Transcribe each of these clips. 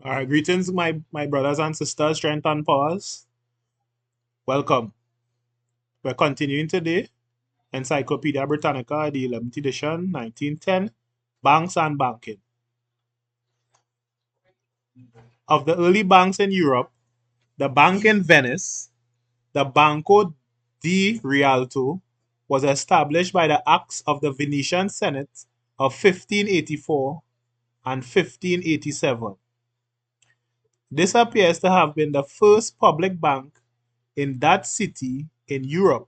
All right, greetings, my brothers and sisters, strength and powers. Welcome. We're continuing today. Encyclopedia Britannica, the 11th edition, 1910, Banks and Banking. Of the early banks in Europe, the bank in Venice, the Banco di Rialto, was established by the Acts of the Venetian Senate of 1584 and 1587. This appears to have been the first public bank in that city in Europe.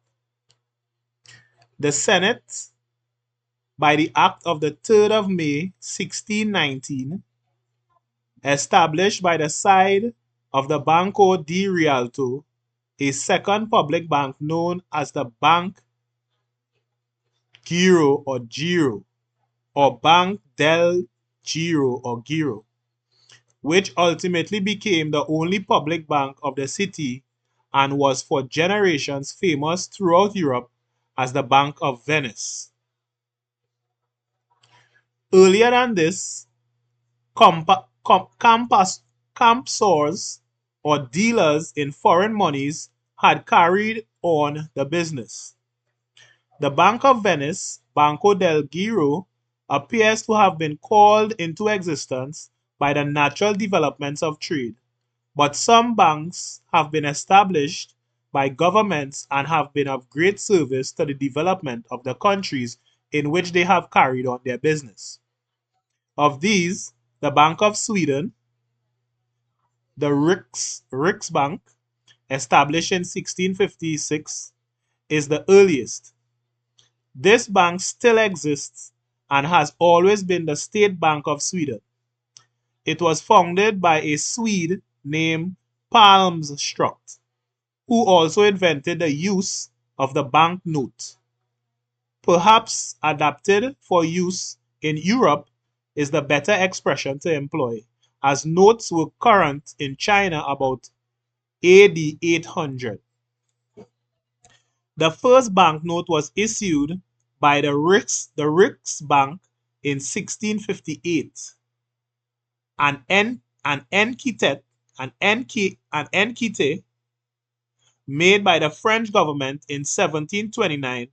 The Senate, by the Act of the 3rd of May, 1619, established by the side of the Banco di Rialto a second public bank known as the Bank Giro or Bank del Giro, which ultimately became the only public bank of the city and was for generations famous throughout Europe as the Bank of Venice. Earlier than this, campsors or dealers in foreign monies had carried on the business. The Bank of Venice, Banco del Giro, appears to have been called into existence by the natural developments of trade, but some banks have been established by governments and have been of great service to the development of the countries in which they have carried on their business. Of these, the Bank of Sweden, the Riksbank, established in 1656, is the earliest. This bank still exists and has always been the State Bank of Sweden. It was founded by a Swede named Palmstruct, who also invented the use of the banknote. Perhaps adapted for use in Europe is the better expression to employ, as notes were current in China about AD 800. The first banknote was issued by the Riksbank in 1658. An enquete made by the French government in 1729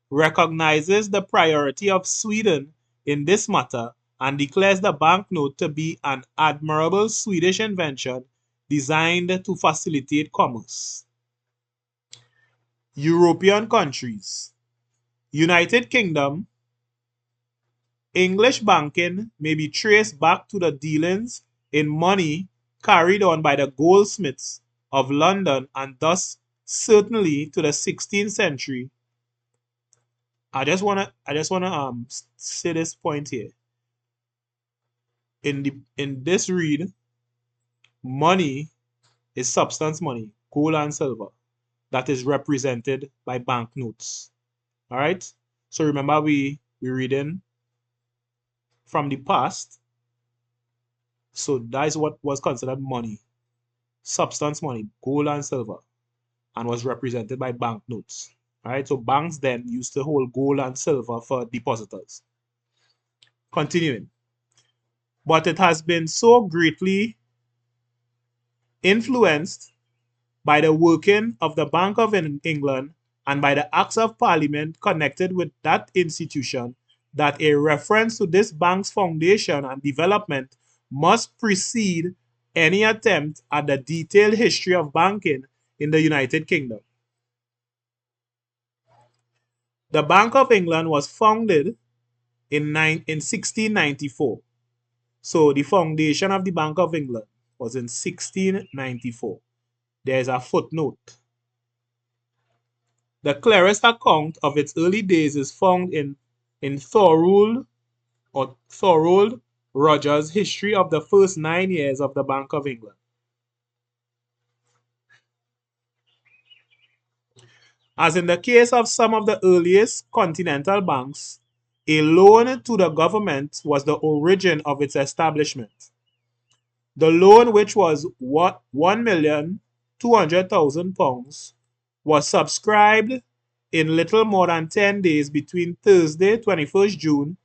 recognizes the priority of Sweden in this matter and declares the banknote to be an admirable Swedish invention designed to facilitate commerce. European countries. United Kingdom. English banking may be traced back to the dealings in money carried on by the goldsmiths of London and thus certainly to the 16th century. I just wanna say this point here. In this read, money is substance money, gold and silver, that is represented by banknotes. All right. So remember, we reading from the past. So that is what was considered money, substance money, gold and silver, and was represented by banknotes. All right. So banks then used to hold gold and silver for depositors. Continuing, but it has been so greatly influenced by the working of the Bank of England and by the Acts of Parliament connected with that institution that a reference to this bank's foundation and development must precede any attempt at the detailed history of banking in the United Kingdom. The Bank of England was founded in 1694. So the foundation of the Bank of England was in 1694. There's a footnote. The clearest account of its early days is found in Thorold Rogers' History of the First 9 Years of the Bank of England. As in the case of some of the earliest continental banks, a loan to the government was the origin of its establishment. The loan, which was £1,200,000, was subscribed in little more than 10 days between Thursday, 21st June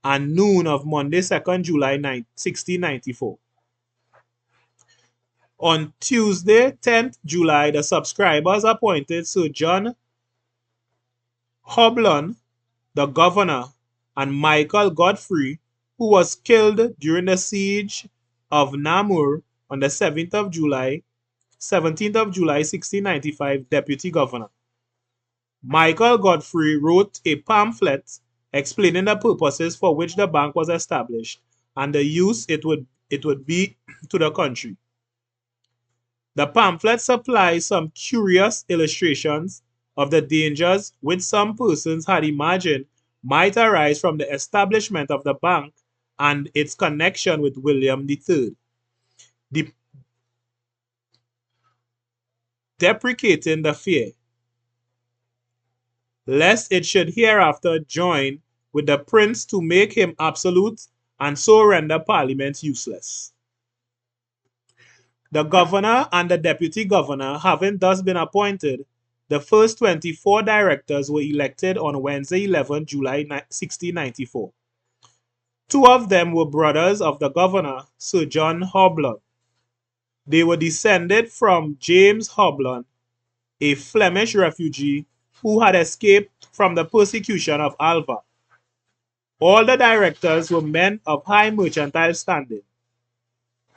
and noon of Monday, 2nd July 1694. On Tuesday, 10th July, the subscribers appointed Sir John Hoblan, the governor, and Michael Godfrey, who was killed during the siege of Namur on the 17th of July 1695, deputy governor. Michael Godfrey wrote a pamphlet explaining the purposes for which the bank was established and the use it would be to the country. The pamphlet supplies some curious illustrations of the dangers which some persons had imagined might arise from the establishment of the bank and its connection with William III, deprecating the fear lest it should hereafter join with the prince to make him absolute and so render Parliament useless. The governor and the deputy governor having thus been appointed, the first 24 directors were elected on Wednesday, 11 July 1694. Two of them were brothers of the governor, Sir John Hoblan. They were descended from James Hoblan, a Flemish refugee who had escaped from the persecution of Alva. All the directors were men of high mercantile standing.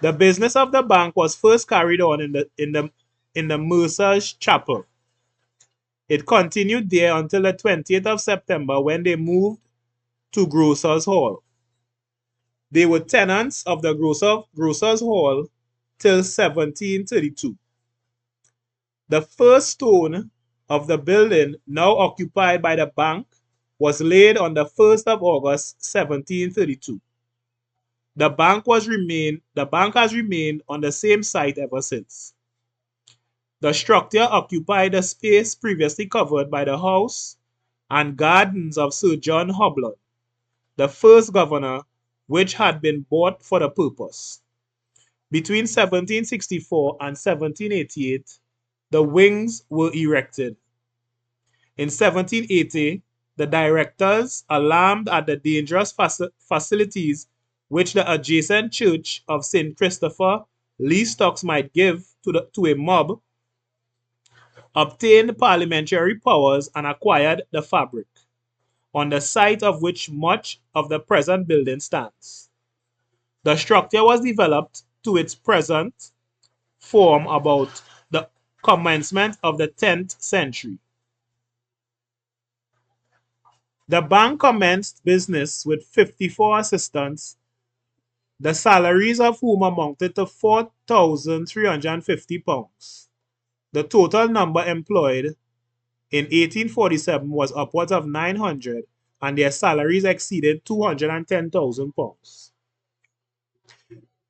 The business of the bank was first carried on in the Mercer's Chapel. It continued there until the 20th of September when they moved to Grocers' Hall. They were tenants of the Grocers' Hall till 1732. The first stone of the building now occupied by the bank was laid on the 1st of August 1732. The bank has remained on the same site ever since. The structure occupied the space previously covered by the house and gardens of Sir John Hoblan, the first governor, which had been bought for the purpose. Between 1764 and 1788, the wings were erected. In 1780, the directors, alarmed at the dangerous facilities which the adjacent church of St. Christopher, Leastocks might give to a mob, obtained parliamentary powers and acquired the fabric, on the site of which much of the present building stands. The structure was developed to its present form about the commencement of the 10th century. The bank commenced business with 54 assistants, the salaries of whom amounted to £4,350. The total number employed in 1847 was upwards of 900, and their salaries exceeded £210,000.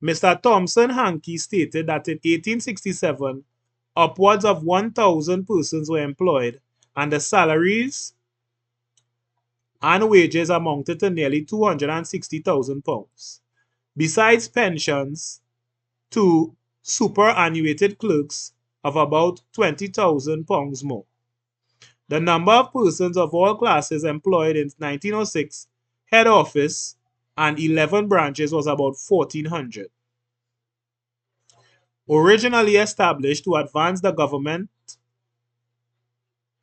Mr. Thompson Hankey stated that in 1867, upwards of 1,000 persons were employed, and the salaries and wages amounted to nearly £260,000. Besides pensions to superannuated clerks of about £20,000 more. The number of persons of all classes employed in 1906 head office and 11 branches was about 1,400. Originally established to advance the government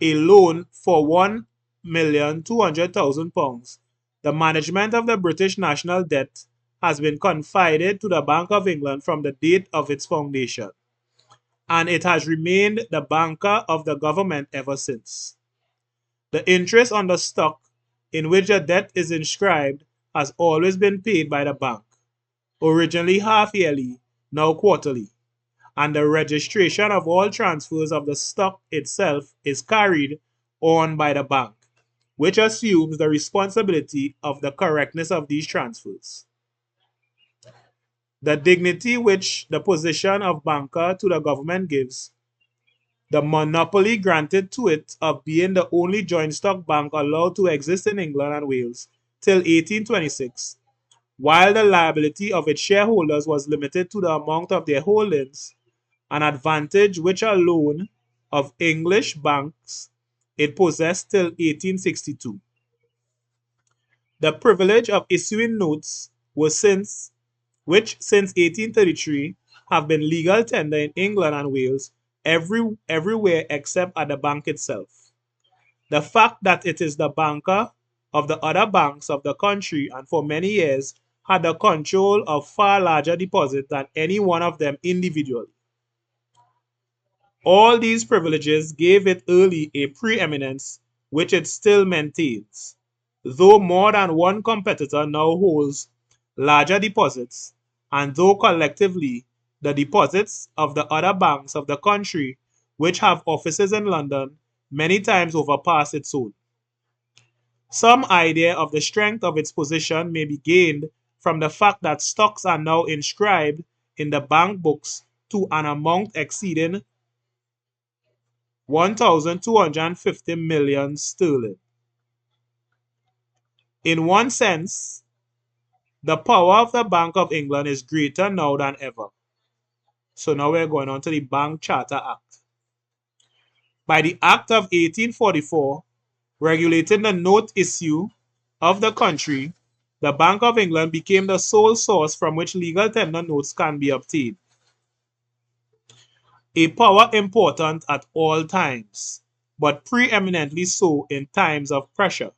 a loan for £1,200,000, the management of the British national debt has been confided to the Bank of England from the date of its foundation, and it has remained the banker of the government ever since. The interest on the stock in which the debt is inscribed has always been paid by the bank, originally half-yearly, now quarterly, and the registration of all transfers of the stock itself is carried on by the bank, which assumes the responsibility of the correctness of these transfers. The dignity which the position of banker to the government gives, the monopoly granted to it of being the only joint stock bank allowed to exist in England and Wales till 1826, while the liability of its shareholders was limited to the amount of their holdings, an advantage which alone of English banks it possessed till 1862. The privilege of issuing notes which since 1833 have been legal tender in England and Wales everywhere except at the bank itself. The fact that it is the banker of the other banks of the country and for many years had the control of far larger deposits than any one of them individually. All these privileges gave it early a preeminence which it still maintains, though more than one competitor now holds larger deposits, and though collectively the deposits of the other banks of the country which have offices in London many times overpass its own. Some idea of the strength of its position may be gained from the fact that stocks are now inscribed in the bank books to an amount exceeding 1,250 million sterling. In one sense, the power of the Bank of England is greater now than ever. So now we're going on to the Bank Charter Act. By the Act of 1844, regulating the note issue of the country, the Bank of England became the sole source from which legal tender notes can be obtained. A power important at all times, but preeminently so in times of pressure.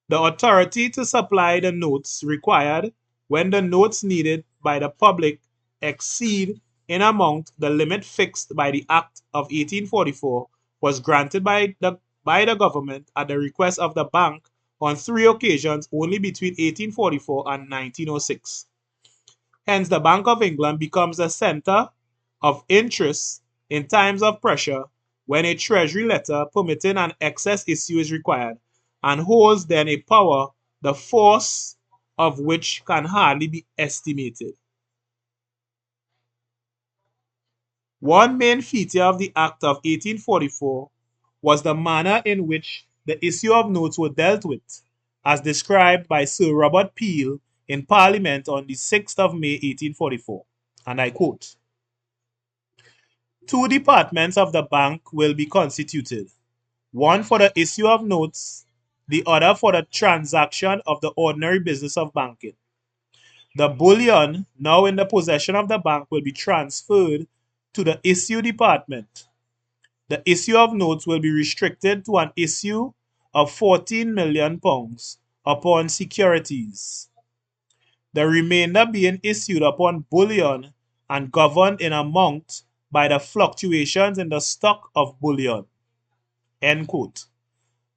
The authority to supply the notes required when the notes needed by the public exceed in amount the limit fixed by the Act of 1844 was granted by the government at the request of the bank on 3 occasions only between 1844 and 1906. Hence, the Bank of England becomes a center of interest in times of pressure when a treasury letter permitting an excess issue is required, and holds then a power the force of which can hardly be estimated. One main feature of the Act of 1844 was the manner in which the issue of notes were dealt with, as described by Sir Robert Peel in Parliament on the 6th of May 1844, and I quote, "Two departments of the bank will be constituted, one for the issue of notes, the other for the transaction of the ordinary business of banking. The bullion now in the possession of the bank will be transferred to the issue department. The issue of notes will be restricted to an issue of £14 million upon securities, the remainder being issued upon bullion and governed in amount by the fluctuations in the stock of bullion." End quote.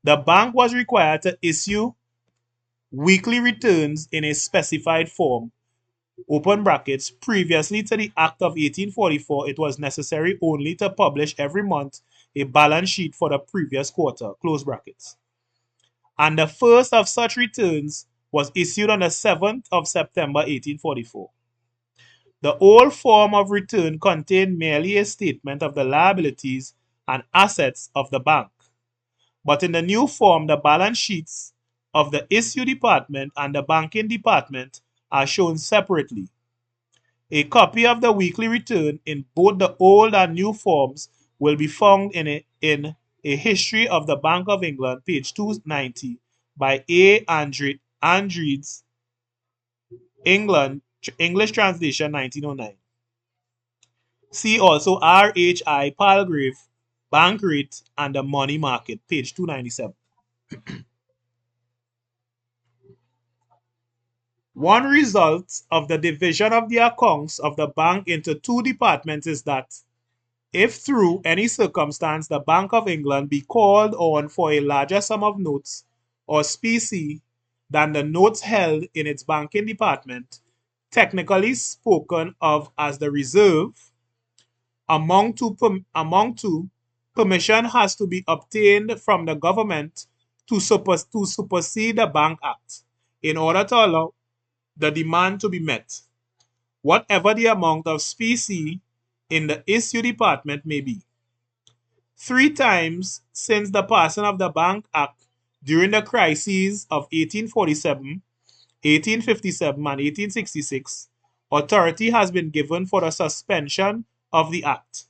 The bank was required to issue weekly returns in a specified form. Open brackets, previously to the Act of 1844, it was necessary only to publish every month a balance sheet for the previous quarter, close brackets. And the first of such returns was issued on the 7th of September 1844. The old form of return contained merely a statement of the liabilities and assets of the bank. But in the new form, the balance sheets of the issue department and the banking department are shown separately. A copy of the weekly return in both the old and new forms will be found in a History of the Bank of England, page 290, by A. Andrews, England, English translation 1909. See also R.H.I. Palgrave, Bank Rate and the Money Market, page 297. One result of the division of the accounts of the bank into two departments is that if through any circumstance the Bank of England be called on for a larger sum of notes or specie than the notes held in its banking department, technically spoken of as the reserve, among two, permission has to be obtained from the government to supersede the Bank Act in order to allow the demand to be met, whatever the amount of specie in the issue department may be. 3 times since the passing of the Bank Act during the crises of 1847, 1857, and 1866, authority has been given for the suspension of the Act.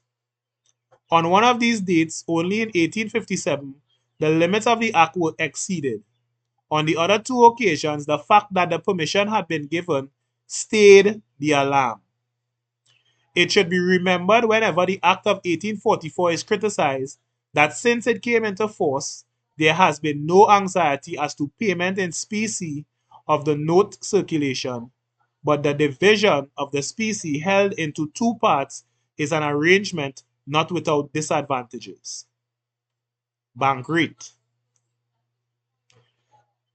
On one of these dates, only in 1857, the limits of the Act were exceeded. On the other 2 occasions, the fact that the permission had been given stayed the alarm. It should be remembered whenever the Act of 1844 is criticized that since it came into force, there has been no anxiety as to payment in specie of the note circulation, but the division of the specie held into two parts is an arrangement not without disadvantages. Bank rate.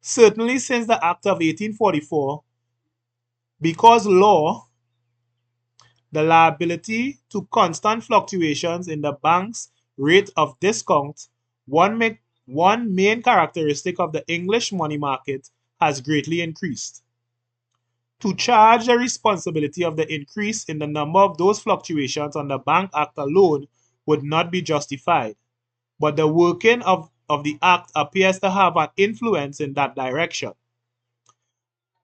Certainly since the Act of 1844, because law, the liability to constant fluctuations in the bank's rate of discount, one main characteristic of the English money market, has greatly increased. To charge the responsibility of the increase in the number of those fluctuations on the Bank Act alone would not be justified, but the working of the Act appears to have an influence in that direction,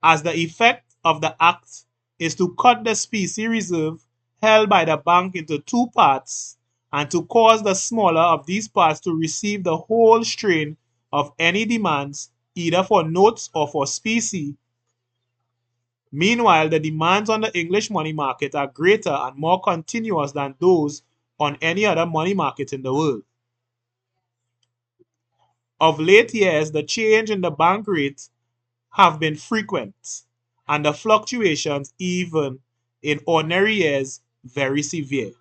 as the effect of the Act is to cut the specie reserve held by the bank into two parts and to cause the smaller of these parts to receive the whole strain of any demands either for notes or for specie. Meanwhile, the demands on the English money market are greater and more continuous than those on any other money market in the world. Of late years, the change in the bank rate have been frequent, and the fluctuations, even in ordinary years, very severe.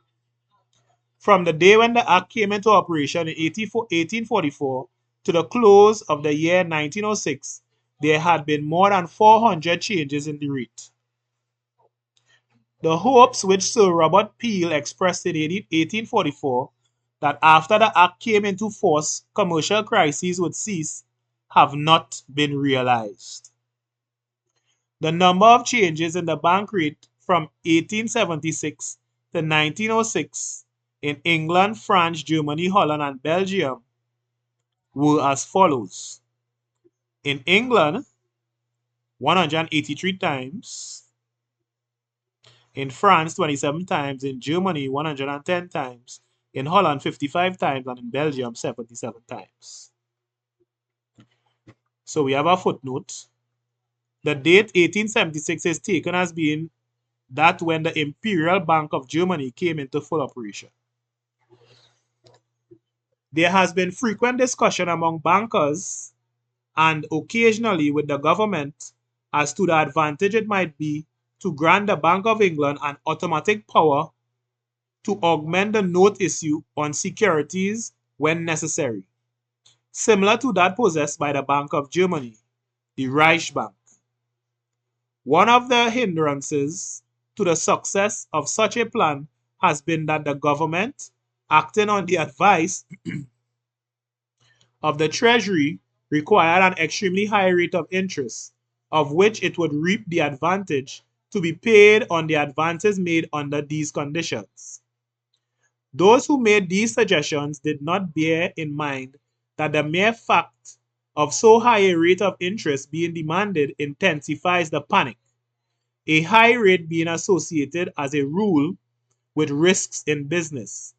From the day when the Act came into operation in 1844 to the close of the year 1906, there had been more than 400 changes in the rate. The hopes which Sir Robert Peel expressed in 1844 that after the Act came into force, commercial crises would cease, have not been realized. The number of changes in the bank rate from 1876 to 1906 in England, France, Germany, Holland, and Belgium were as follows. In England, 183 times. In France, 27 times. In Germany, 110 times. In Holland, 55 times. And in Belgium, 77 times. So we have a footnote. The date 1876 is taken as being that when the Imperial Bank of Germany came into full operation. There has been frequent discussion among bankers and occasionally with the government as to the advantage it might be to grant the Bank of England an automatic power to augment the note issue on securities when necessary, similar to that possessed by the Bank of Germany, the Reichsbank. One of the hindrances to the success of such a plan has been that the government, acting on the advice of the Treasury, required an extremely high rate of interest, of which it would reap the advantage, to be paid on the advances made under these conditions. Those who made these suggestions did not bear in mind that the mere fact of so high a rate of interest being demanded intensifies the panic, a high rate being associated as a rule with risks in business.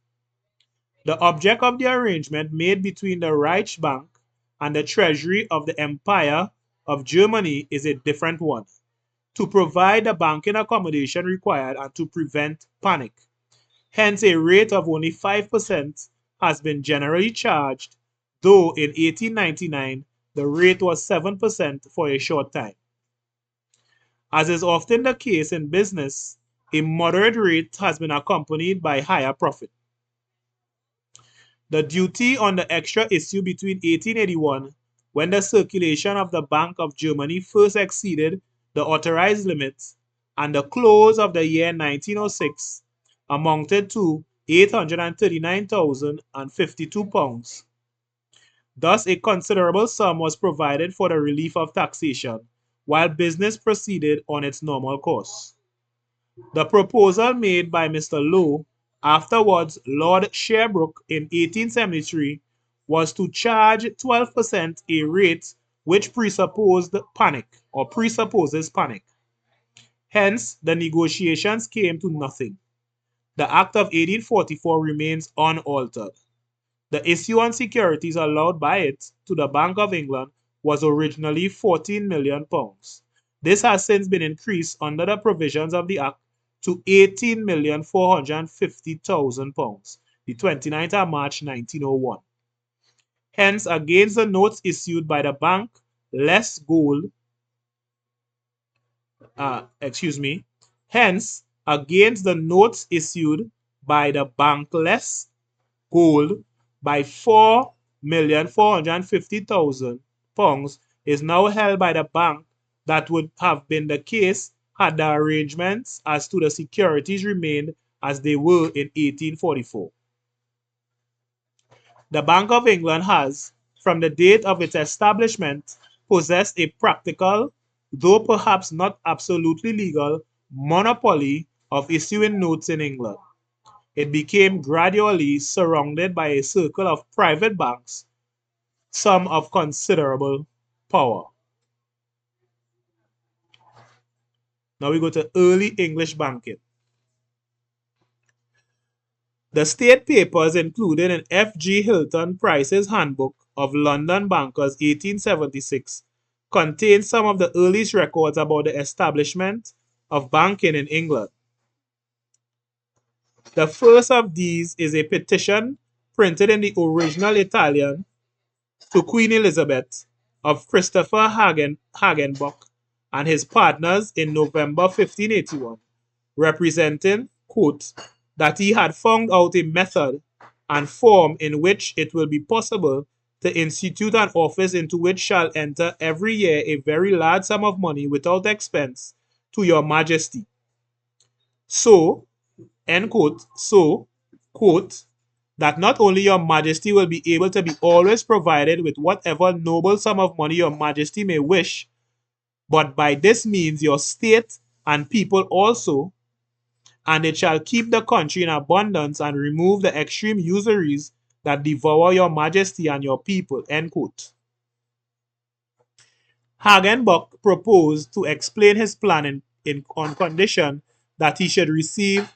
The object of the arrangement made between the Reichsbank and the Treasury of the Empire of Germany is a different one: to provide the banking accommodation required and to prevent panic. Hence, a rate of only 5% has been generally charged, though in 1899 the rate was 7% for a short time. As is often the case in business, a moderate rate has been accompanied by higher profit. The duty on the extra issue between 1881, when the circulation of the Bank of Germany first exceeded the authorized limits, and the close of the year 1906, amounted to £839,052. Thus, a considerable sum was provided for the relief of taxation, while business proceeded on its normal course. The proposal made by Mr. Lowe, afterwards Lord Sherbrooke, in 1873 was to charge 12%, a rate which presupposed panic or presupposes panic. Hence, the negotiations came to nothing. The Act of 1844 remains unaltered. The issue on securities allowed by it to the Bank of England was originally £14 million. This has since been increased under the provisions of the Act to £18,450,000, the 29th of March 1901. Hence, against the notes issued by the bank, less gold, hence, against the notes issued by the bank less gold by £4,450,000 is now held by the bank. That would have been the case had the arrangements as to the securities remained as they were in 1844. The Bank of England has, from the date of its establishment, possessed a practical, though perhaps not absolutely legal, monopoly of issuing notes in England. It became gradually surrounded by a circle of private banks, some of considerable power. Now we go to early English banking. The state papers included in F. G. Hilton Price's Handbook of London Bankers 1876 contain some of the earliest records about the establishment of banking in England. The first of these is a petition printed in the original Italian to Queen Elizabeth of Christopher Hagenbuck and his partners in November 1581, representing, quote, that he had found out a method and form in which it will be possible to institute an office into which shall enter every year a very large sum of money without expense to your majesty. So, end quote, so, quote, that not only your majesty will be able to be always provided with whatever noble sum of money your majesty may wish, but by this means your state and people also, and it shall keep the country in abundance and remove the extreme usuries that devour your majesty and your people, end quote. Hagenbuck proposed to explain his plan on condition that he should receive,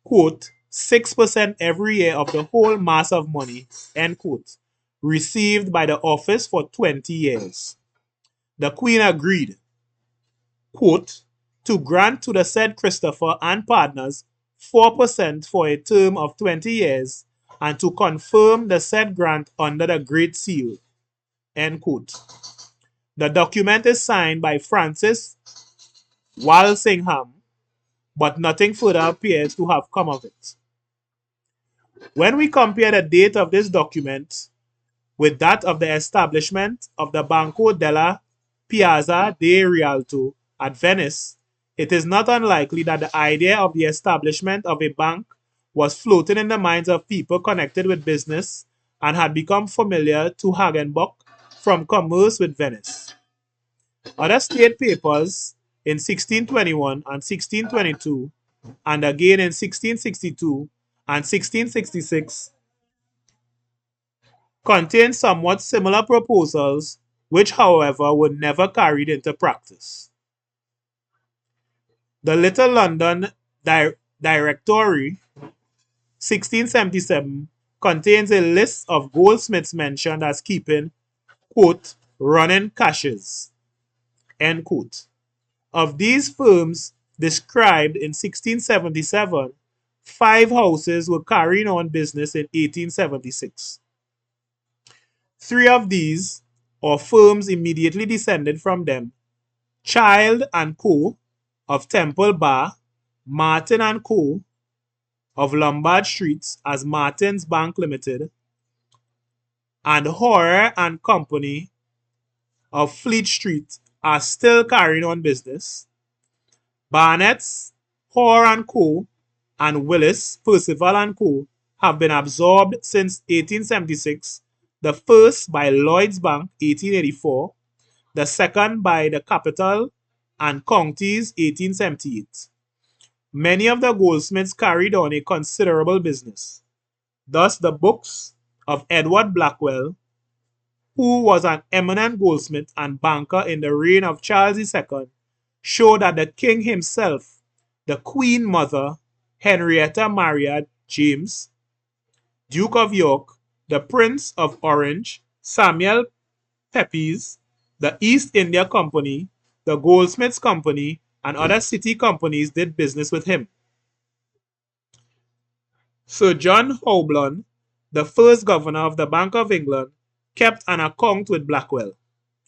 quote, 6% every year of the whole mass of money, end quote, received by the office for 20 years. The Queen agreed, quote, to grant to the said Christopher and partners 4% for a term of 20 years and to confirm the said grant under the Great Seal, end quote. The document is signed by Francis Walsingham, but nothing further appears to have come of it. When we compare the date of this document with that of the establishment of the Banco della Piazza di Rialto at Venice, it is not unlikely that the idea of the establishment of a bank was floating in the minds of people connected with business and had become familiar to Hagenbuck from commerce with Venice. Other state papers in 1621 and 1622, and again in 1662 and 1666, contain somewhat similar proposals, which, however, were never carried into practice. The Little London Directory, 1677, contains a list of goldsmiths mentioned as keeping, quote, running caches, end quote. Of these firms described in 1677, 5 houses were carrying on business in 1876. 3 of these, or firms immediately descended from them, Child and Co. of Temple Bar, Martin and Co. of Lombard Street as Martin's Bank Limited, and Hoare and Company of Fleet Street are still carrying on business. Barnett's, Hoare and Co. and Willis, Percival and Co. have been absorbed since 1876, the first by Lloyd's Bank 1884, the second by the Capital and Counties 1878. Many of the goldsmiths carried on a considerable business. Thus the books of Edward Blackwell, who was an eminent goldsmith and banker in the reign of Charles II, show that the king himself, the Queen Mother, Henrietta Maria James, Duke of York, the Prince of Orange, Samuel Pepys, the East India Company, the Goldsmiths Company, and other city companies did business with him. Sir John Houblon, the first governor of the Bank of England, kept an account with Blackwell,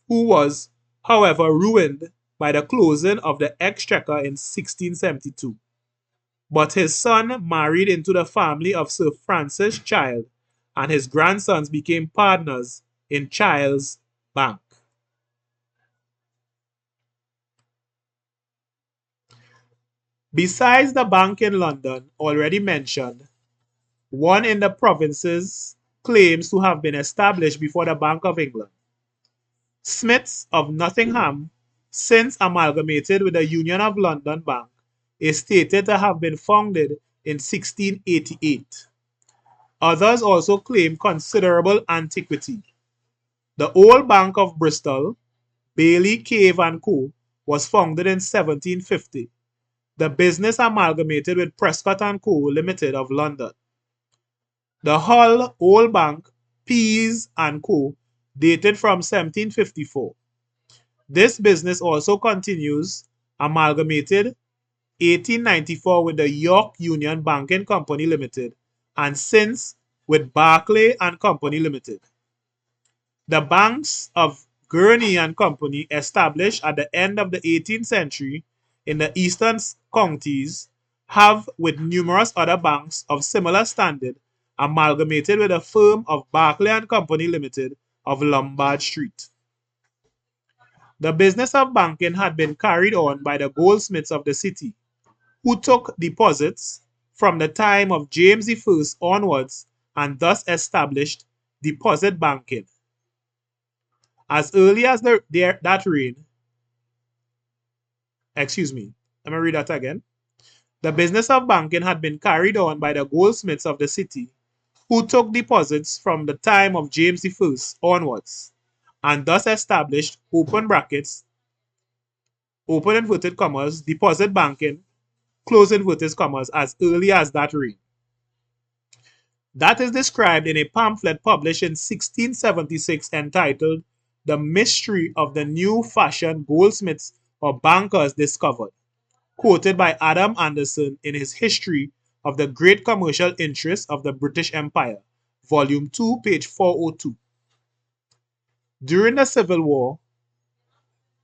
who was, however, ruined by the closing of the Exchequer in 1672. But his son married into the family of Sir Francis Child, and his grandsons became partners in Child's Bank. Besides the bank in London already mentioned, one in the provinces claims to have been established before the Bank of England. Smiths of Nottingham, since amalgamated with the Union of London Bank, is stated to have been founded in 1688. Others also claim considerable antiquity. The Old Bank of Bristol, Bailey, Cave and Co., was founded in 1750. The business amalgamated with Prescott and Co. Limited of London. The Hull Old Bank, Pease and Co. dated from 1754. This business also continues, amalgamated 1894 with the York Union Banking Company Limited, and since with Barclay and Company Limited. The banks of Gurney and Company, established at the end of the 18th century in the eastern counties, have, with numerous other banks of similar standard, amalgamated with a firm of Barclay and Company Limited of Lombard Street. The business of banking had been carried on by the goldsmiths of the city, who took deposits from the time of James I onwards and thus established deposit banking. As early as that reign, excuse me, let me read that again. The business of banking had been carried on by the goldsmiths of the city, who took deposits from the time of James I onwards, and thus established, open brackets, open inverted commas, deposit banking, close inverted commas, as early as that reign. That is described in a pamphlet published in 1676 entitled The Mystery of the New-Fashioned Goldsmiths or Bankers Discovered, quoted by Adam Anderson in his History of the Great Commercial Interests of the British Empire, Volume 2, page 402. During the Civil War,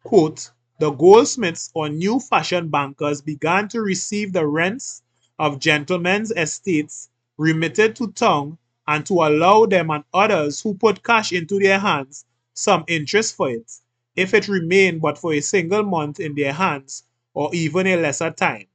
quote, the goldsmiths or new-fashioned bankers began to receive the rents of gentlemen's estates remitted to town, and to allow them and others who put cash into their hands some interest for it, if it remained but for a single month in their hands, or even a lesser time.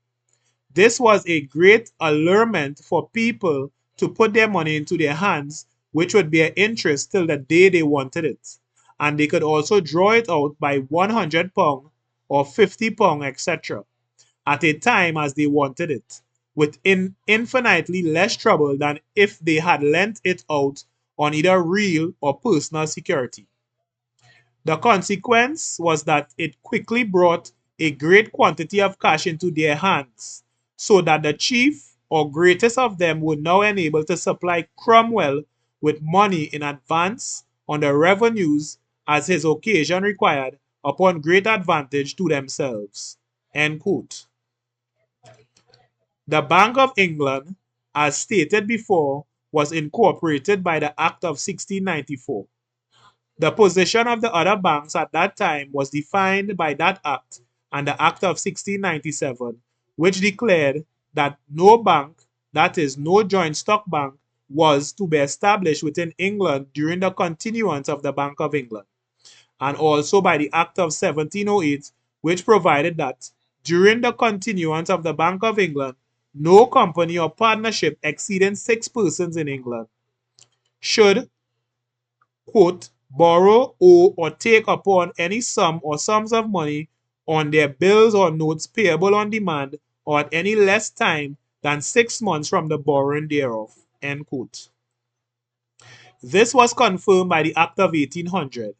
This was a great allurement for people to put their money into their hands, which would bear interest till the day they wanted it, and they could also draw it out by £100 or £50, etc., at a time as they wanted it, with infinitely less trouble than if they had lent it out on either real or personal security. The consequence was that it quickly brought a great quantity of cash into their hands, so that the chief or greatest of them were now enabled to supply Cromwell with money in advance on the revenues as his occasion required, upon great advantage to themselves. End quote. The Bank of England, as stated before, was incorporated by the Act of 1694. The position of the other banks at that time was defined by that Act and the Act of 1697, which declared that no bank, that is, no joint stock bank, was to be established within England during the continuance of the Bank of England, and also by the Act of 1708, which provided that during the continuance of the Bank of England, no company or partnership exceeding 6 persons in England should, quote, borrow, owe, or take upon any sum or sums of money on their bills or notes payable on demand, or at any less time than 6 months from the borrowing thereof. End quote. This was confirmed by the Act of 1800.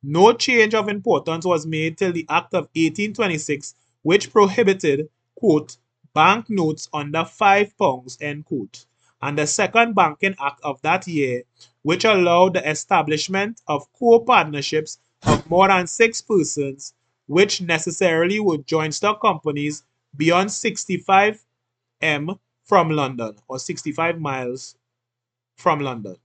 No change of importance was made till the Act of 1826, which prohibited, quote, bank notes under £5, end quote, and the Second Banking Act of that year, which allowed the establishment of co-partnerships of more than 6 persons, which necessarily were joint stock companies beyond 65 m from London, or 65 miles from London.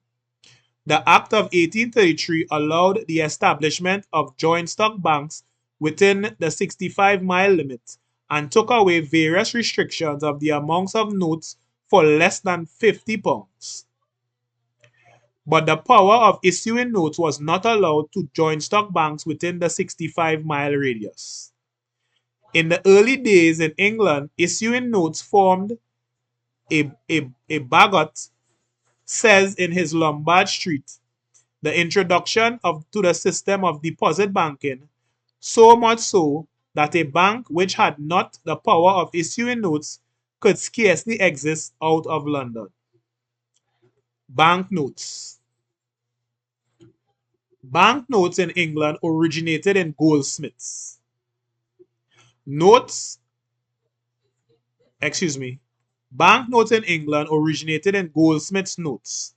The Act of 1833 allowed the establishment of joint stock banks within the 65-mile limit and took away various restrictions of the amounts of notes for less than £50. But the power of issuing notes was not allowed to joint stock banks within the 65-mile radius. In the early days in England, issuing notes formed a Bagot says in his Lombard Street, the introduction to the system of deposit banking, so much so that a bank which had not the power of issuing notes could scarcely exist out of London. Banknotes. Banknotes in England originated in goldsmiths. Banknotes in England originated in goldsmiths' notes.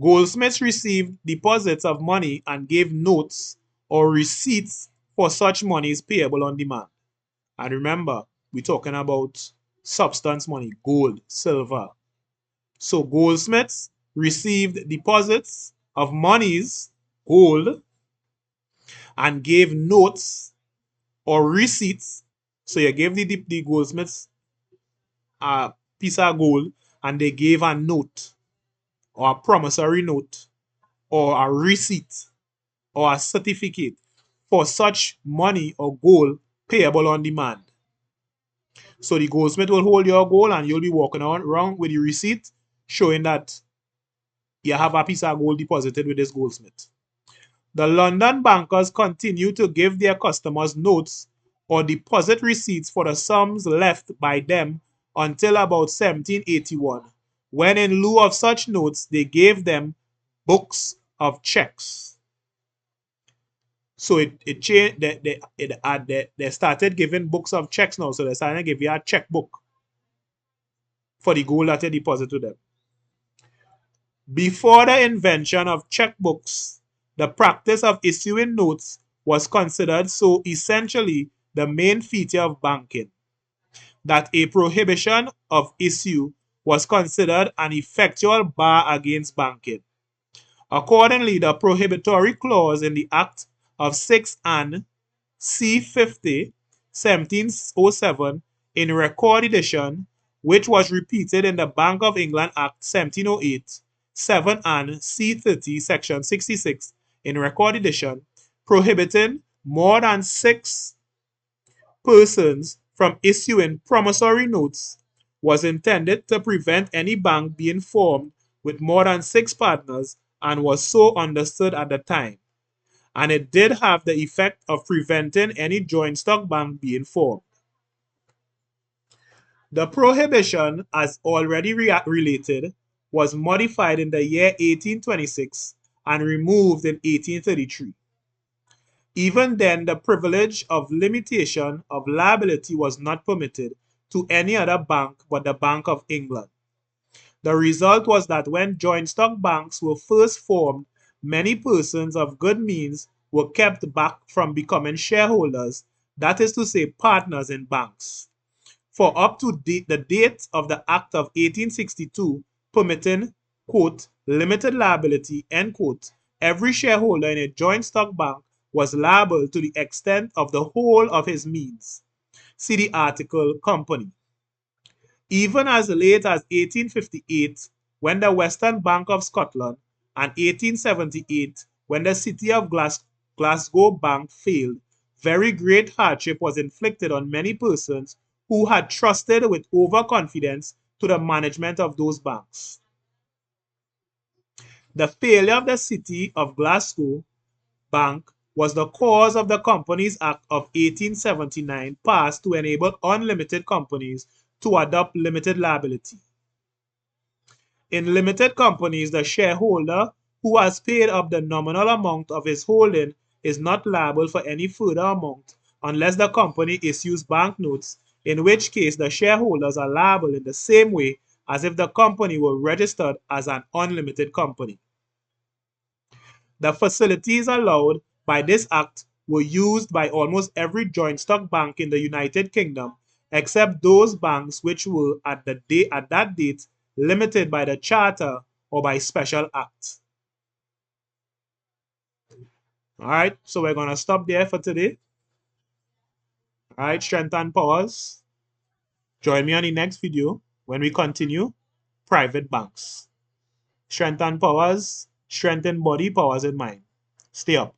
Goldsmiths received deposits of money and gave notes or receipts for such monies payable on demand. And remember, we're talking about substance money, gold, silver. So goldsmiths received deposits of monies, gold, and gave notes or receipts. So you gave the goldsmiths a piece of gold and they gave a note or a promissory note or a receipt or a certificate for such money or gold payable on demand. So the goldsmith will hold your gold and you'll be walking around with your receipt showing that you have a piece of gold deposited with this goldsmith. The London bankers continue to give their customers notes or deposit receipts for the sums left by them until about 1781, when in lieu of such notes, they gave them books of checks. So it changed. They started giving books of checks now. So they started to give you a checkbook for the gold that you deposit to them. Before the invention of checkbooks, the practice of issuing notes was considered so essentially the main feature of banking that a prohibition of issue was considered an effectual bar against banking. Accordingly, the prohibitory clause in the Act of 6 Ann C. 50, 1707, in record edition, which was repeated in the Bank of England Act 1708, 7 Ann C. 30, section 66, in record edition, prohibiting more than 6 persons from issuing promissory notes, was intended to prevent any bank being formed with more than 6 partners and was so understood at the time. And it did have the effect of preventing any joint stock bank being formed. The prohibition, as already related, was modified in the year 1826 and removed in 1833. Even then, the privilege of limitation of liability was not permitted to any other bank but the Bank of England. The result was that when joint stock banks were first formed, many persons of good means were kept back from becoming shareholders, that is to say, partners in banks. For up to the date of the Act of 1862 permitting, quote, limited liability, end quote, every shareholder in a joint stock bank was liable to the extent of the whole of his means. See the article Company. Even as late as 1858, when the Western Bank of Scotland, and 1878, when the City of Glasgow Bank failed, very great hardship was inflicted on many persons who had trusted with overconfidence to the management of those banks. The failure of the City of Glasgow Bank was the cause of the Companies Act of 1879 passed to enable unlimited companies to adopt limited liability. In limited companies, the shareholder who has paid up the nominal amount of his holding is not liable for any further amount unless the company issues banknotes, in which case the shareholders are liable in the same way as if the company were registered as an unlimited company. The facilities allowed by this act were used by almost every joint stock bank in the United Kingdom, except those banks which were at that date limited by the charter or by special act. All right, so we're going to stop there for today. All right, strength and powers. Join me on the next video when we continue private banks. Strength and powers, strength in body, powers in mind. Stay up.